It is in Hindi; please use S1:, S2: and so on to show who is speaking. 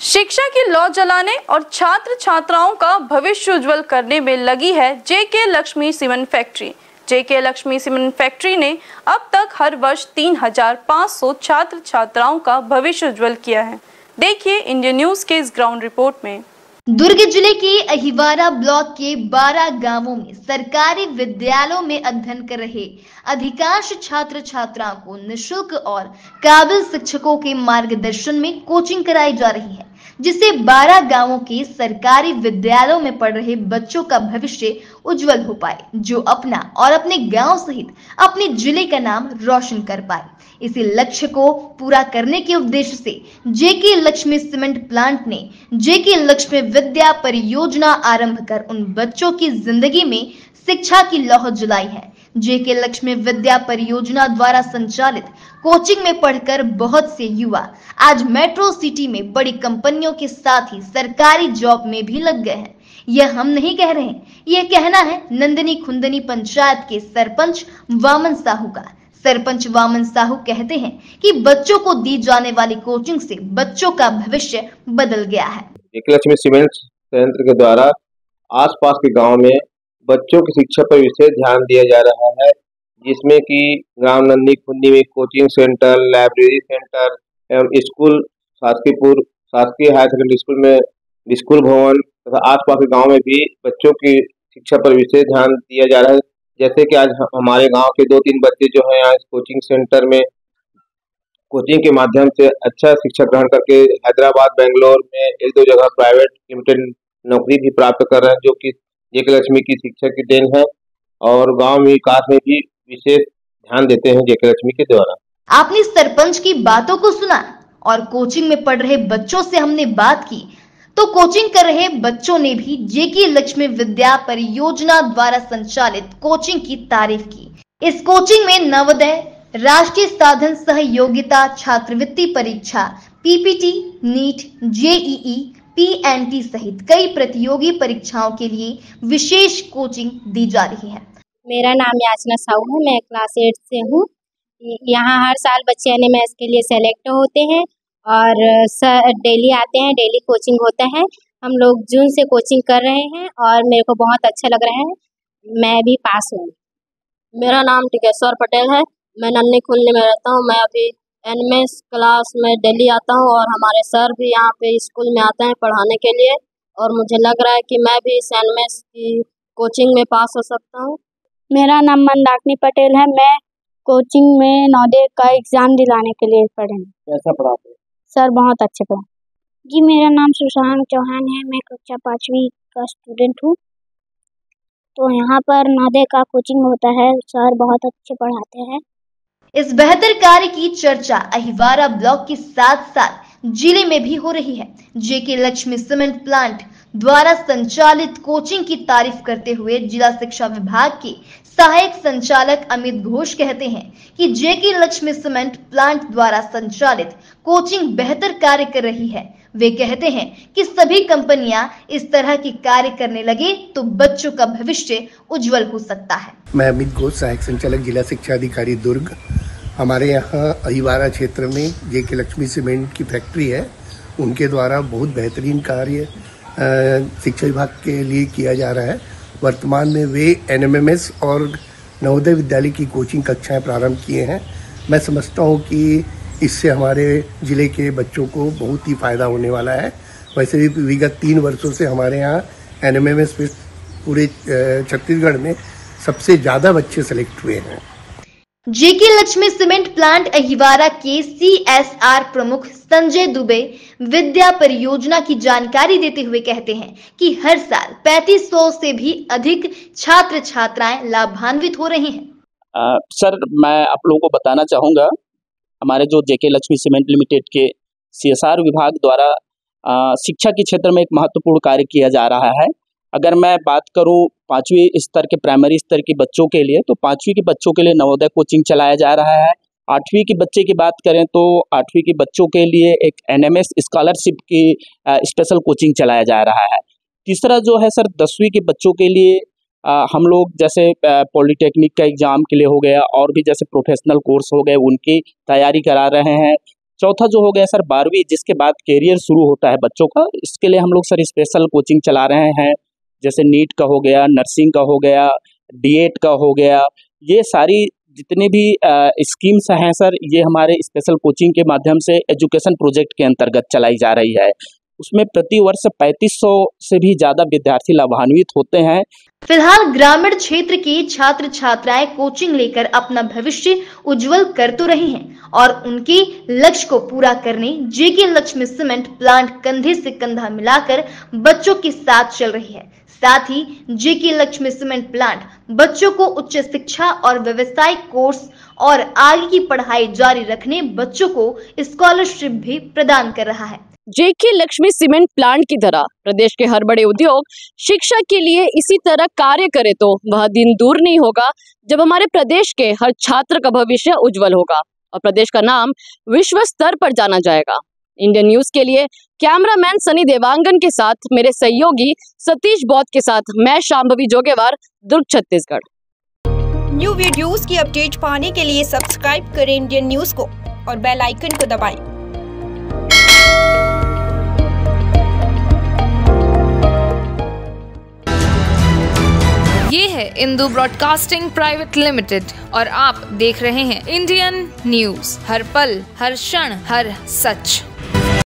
S1: शिक्षा की लौ जलाने और छात्र छात्राओं का भविष्य उज्जवल करने में लगी है जेके लक्ष्मी सीमेंट फैक्ट्री। जेके लक्ष्मी सीमेंट फैक्ट्री ने अब तक हर वर्ष 3,500 छात्र छात्राओं का भविष्य उज्जवल किया है। देखिए इंडिया न्यूज के इस ग्राउंड रिपोर्ट में।
S2: दुर्ग जिले के अहिवारा ब्लॉक के 12 गांवों में सरकारी विद्यालयों में अध्ययन कर रहे अधिकांश छात्र छात्राओं को निःशुल्क और काबिल शिक्षकों के मार्गदर्शन में कोचिंग कराई जा रही है, जिससे 12 गांवों के सरकारी विद्यालयों में पढ़ रहे बच्चों का भविष्य उज्जवल हो पाए, जो अपना और अपने गांव सहित अपने जिले का नाम रोशन कर पाए। इसी लक्ष्य को पूरा करने के उद्देश्य से जेके लक्ष्मी सीमेंट प्लांट ने जेके लक्ष्मी विद्या परियोजना आरंभ कर उन बच्चों की जिंदगी में शिक्षा की लौ जलाई है। जेके लक्ष्मी विद्या परियोजना द्वारा संचालित कोचिंग में पढ़कर बहुत से युवा आज मेट्रो सिटी में बड़ी कंपनियों के साथ ही सरकारी जॉब में भी लग गए हैं। यह हम नहीं कह रहे हैं, यह कहना है नंदनी खुंदनी पंचायत के सरपंच वामन साहू का। सरपंच वामन साहू कहते हैं कि बच्चों को दी जाने वाली कोचिंग से बच्चों का भविष्य बदल गया है।
S3: जेके लक्ष्मी सीमेंट संयंत्र के द्वारा आसपास के गांव में बच्चों की शिक्षा पर विशेष ध्यान दिया जा रहा है, जिसमें कि ग्राम नंदनी खुंदी में कोचिंग सेंटर, लाइब्रेरी सेंटर एवं स्कूल, शासकीय हायर सेकेंडरी स्कूल में स्कूल भवन तथा आसपास के गाँव में भी बच्चों की शिक्षा पर विशेष ध्यान दिया जा रहा है। जैसे कि आज हमारे गांव के 2-3 बच्चे जो हैं आज कोचिंग सेंटर में कोचिंग के माध्यम से अच्छा शिक्षा ग्रहण करके हैदराबाद, बेंगलोर में 1-2 जगह प्राइवेट लिमिटेड नौकरी भी प्राप्त कर रहे हैं, जो कि जेके लक्ष्मी की शिक्षा की देन है और गांव में विकास में भी विशेष ध्यान देते हैं जेके लक्ष्मी के द्वारा।
S2: आपने सरपंच की बातों को सुना और कोचिंग में पढ़ रहे बच्चों से हमने बात की, तो कोचिंग कर रहे बच्चों ने भी जेके लक्ष्मी विद्या परियोजना द्वारा संचालित कोचिंग की तारीफ की। इस कोचिंग में नवोदय, राष्ट्रीय साधन सहयोगिता छात्रवृत्ति परीक्षा, पीपीटी, नीट, जेईई, पीएनटी सहित कई प्रतियोगी परीक्षाओं के लिए विशेष कोचिंग दी जा रही है।
S4: मेरा नाम याचना साहू है, मैं क्लास 8 से हूँ। यहाँ हर साल बच्चे एनएमएस के लिए सेलेक्ट होते हैं और डेली आते हैं, डेली कोचिंग होता है। हम लोग जून से कोचिंग कर रहे हैं और मेरे को बहुत अच्छा लग रहा है, मैं भी पास हूँ।
S5: मेरा नाम टिकेश्वर पटेल है, मैं नन्ही खुलने में रहता हूँ। मैं अभी एनएमएस क्लास में डेली आता हूँ और हमारे सर भी यहाँ पे स्कूल में आते हैं पढ़ाने के लिए, और मुझे लग रहा है कि मैं भी इस एनएमएस की कोचिंग में पास हो सकता हूँ।
S6: मेरा नाम मंदाकिनी पटेल है, मैं कोचिंग में नवोदय का एग्ज़ाम दिलाने के लिए पढ़े।
S3: कैसा पढ़ाते हैं
S6: सर? बहुत अच्छे पढ़ा जी। मेरा नाम सुशांत चौहान है, मैं कक्षा 5वीं का स्टूडेंट हूँ। तो यहाँ पर नवोदय का कोचिंग होता है, सर बहुत अच्छे पढ़ाते हैं।
S2: इस बेहतर कार्य की चर्चा अहिवारा ब्लॉक के साथ साथ जिले में भी हो रही है। जेके लक्ष्मी सीमेंट प्लांट द्वारा संचालित कोचिंग की तारीफ करते हुए जिला शिक्षा विभाग के सहायक संचालक अमित घोष कहते हैं कि जेके लक्ष्मी सीमेंट प्लांट द्वारा संचालित कोचिंग बेहतर कार्य कर रही है। वे कहते हैं कि सभी कंपनियां इस तरह के कार्य करने लगे तो बच्चों का भविष्य उज्जवल हो सकता है।
S7: मैं अमित घोष, सहायक संचालक जिला शिक्षा अधिकारी दुर्ग। हमारे यहाँ अहिवारा क्षेत्र में जेके लक्ष्मी सीमेंट की फैक्ट्री है, उनके द्वारा बहुत बेहतरीन कार्य शिक्षा विभाग के लिए किया जा रहा है। वर्तमान में वे एनएमएमएस और नवोदय विद्यालय की कोचिंग कक्षाएं प्रारंभ किए हैं। मैं समझता हूं कि इससे हमारे ज़िले के बच्चों को बहुत ही फ़ायदा होने वाला है। वैसे भी विगत 3 वर्षों से हमारे यहाँ एनएमएमएस में पूरे छत्तीसगढ़ में सबसे ज़्यादा बच्चे सेलेक्ट हुए हैं।
S2: जेके लक्ष्मी सीमेंट प्लांट अहिवारा के सीएसआर प्रमुख संजय दुबे विद्या परियोजना की जानकारी देते हुए कहते हैं कि हर साल 3500 से भी अधिक छात्र छात्राएं लाभान्वित हो रहे हैं।
S8: सर, मैं आप लोगों को बताना चाहूँगा, हमारे जो जेके लक्ष्मी सीमेंट लिमिटेड के सीएसआर विभाग द्वारा शिक्षा के क्षेत्र में एक महत्वपूर्ण कार्य किया जा रहा है। अगर मैं बात करूं 5वीं स्तर के प्राइमरी स्तर के बच्चों के लिए, तो 5वीं के बच्चों के लिए नवोदय कोचिंग चलाया जा रहा है। 8वीं के बच्चे की बात करें तो 8वीं के बच्चों के लिए एक एनएमएस स्कॉलरशिप की स्पेशल कोचिंग चलाया जा रहा है। तीसरा जो है सर, 10वीं के बच्चों के लिए हम लोग जैसे पॉलिटेक्निक का एग्ज़ाम के लिए हो गया और भी जैसे प्रोफेशनल कोर्स हो गए, उनकी तैयारी करा रहे हैं। चौथा जो हो गया सर 12वीं, जिसके बाद कैरियर शुरू होता है बच्चों का, इसके लिए हम लोग सर स्पेशल कोचिंग चला रहे हैं। जैसे नीट का हो गया, नर्सिंग का हो गया, डीएड का हो गया, ये सारी जितने भी स्कीम्स हैं सर, ये हमारे स्पेशल कोचिंग के माध्यम से एजुकेशन प्रोजेक्ट के अंतर्गत चलाई जा रही है। उसमें प्रति वर्ष 3500 से भी ज़्यादा विद्यार्थी लाभान्वित होते हैं।
S2: फिलहाल ग्रामीण क्षेत्र के छात्र छात्राएं कोचिंग लेकर अपना भविष्य उज्जवल कर तो रहे हैं और उनके लक्ष्य को पूरा करने जेके लक्ष्मी सीमेंट प्लांट कंधे से कंधा मिलाकर बच्चों के साथ चल रही है। साथ ही जेके लक्ष्मी सीमेंट प्लांट बच्चों को उच्च शिक्षा और व्यावसायिक कोर्स और आगे की पढ़ाई जारी रखने बच्चों को स्कॉलरशिप भी प्रदान कर रहा है।
S9: जेके लक्ष्मी सीमेंट प्लांट की तरह प्रदेश के हर बड़े उद्योग शिक्षा के लिए इसी तरह कार्य करे तो वह दिन दूर नहीं होगा जब हमारे प्रदेश के हर छात्र का भविष्य उज्जवल होगा और प्रदेश का नाम विश्व स्तर पर जाना जाएगा। इंडियन न्यूज के लिए कैमरामैन सनी देवांगन के साथ मेरे सहयोगी सतीश बौद्ध के साथ मैं शांभवी जोगेवार, दुर्ग, छत्तीसगढ़।
S10: न्यू वीडियोस की अपडेट पाने के लिए सब्सक्राइब करें इंडियन न्यूज को और बेल आइकन को दबाएं।
S11: ये है इंदू ब्रॉडकास्टिंग प्राइवेट लिमिटेड और आप देख रहे हैं इंडियन न्यूज, हर पल, हर क्षण, हर सच।